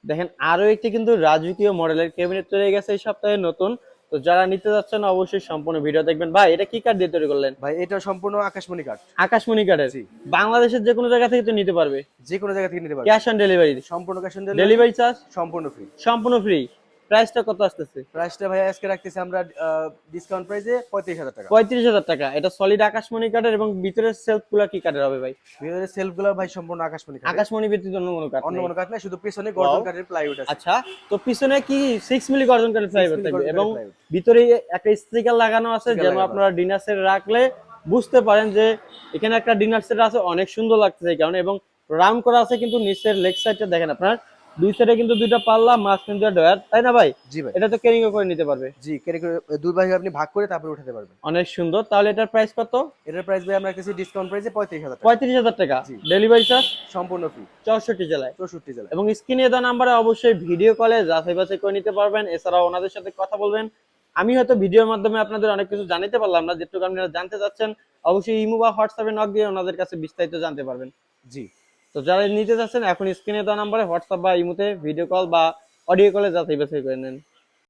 দেখেন আরো একটি কিন্তু রাজকীয় মডেলের ক্যাবিনেট তৈরি গেছে এই সপ্তাহে নতুন। তো যারা নিতে যাচ্ছেন অবশ্যই সম্পূর্ণ ভিডিও দেখবেন। ভাই এটা কি কাঠ দিয়ে তৈরি করলেন? ভাই এটা সম্পূর্ণ আকাশমণি কাঠ। আকাশমণি কাঠের। জি। বাংলাদেশের যে কোনো জায়গা থেকে তো নিতে পারবে? যে কোনো জায়গা থেকে নিতে পারবে। Cash on delivery? সম্পূর্ণ cash on delivery. Delivery charge সম্পূর্ণ ফ্রি। সম্পূর্ণ ফ্রি। প্রাইসটা কত আসতেছে? প্রাইসটা ভাই আজকে রাখতেছি আমরা ডিসকাউন্ট প্রাইসে 35,000 টাকা। 35,000 টাকা। এটা সলিড আকাশমণি কাঠের এবং ভিতরের সেলফ গুলা কি কাঠের হবে ভাই? ভিতরে সেলফগুলো ভাই সম্পূর্ণ আকাশমণি কাঠের। আকাশমণি ব্যতীত অন্য কোনো কাঠ অন্য নেই? কোনো কাঠ না, শুধু পেছনে ওয়াও। গর্জন কাঠের প্লাইউড আছে। আচ্ছা, তো পিছনে কি 6 মিলি গর্জন কাঠের 6 ফাইবার মিলি থাকবে গর্জন এবং কাঠের প্লাইউড। ভিতরে একটা স্টিকার লাগানো আছে স্টিকার যেন লাগানো আপনারা ডিনার সেট রাখলে বুঝতে পারেন যে এখানে একটা ডিনার সেট আছে, অনেক সুন্দর লাগতেছে এই কারণে। এবং রাউন্ড করা আছে কিন্তু নিচের লেগ সাইডটা দেখেন আপনার, দুই সাইডে কিন্তু দুইটা পাল্লা, মাঝখানে দুটো ডয়ার, তাই না ভাই? জি ভাই। এটা তো ক্যারিং করে নিতে পারবে। জি, কেটে করে দুই ভাগে আপনি ভাগ করে তারপরে উঠাতে পারবেন। অনেক সুন্দর। তাহলে এটার প্রাইস কত? এটার প্রাইস ভাই আমরা রাখতেছি ডিসকাউন্ট প্রাইসে 35,000 টাকা। 35,000 টাকা। জি। ডেলিভারি চার্জ সম্পূর্ণ ফ্রি। 64 জেলায়। 64 জেলায়। এবং স্ক্রিনে দেওয়া নাম্বারে অবশ্যই ভিডিও কলে যাচাই বাছাই করে নিতে পারবেন। এছাড়াও ওনাদের সাথে কথা বলবেন। আমি হয়তো ভিডিওর মাধ্যমে আপনাদের অনেক কিছু জানাতে পারলাম না, যেটুকু আপনারা জানতে চাচ্ছেন অবশ্যই ইমো বা হোয়াটসঅ্যাপে নক দিয়ে ওনাদের কাছে বিস্তারিত জানতে পারবেন। জি। তো যারা নিতে চাচ্ছেন এখন স্ক্রিনে দেওয়া নাম্বারে হোয়াটসঅ্যাপ বা ইমোতে ভিডিও কল বা অডিও কলে যাচাই বাছাই করে নেন।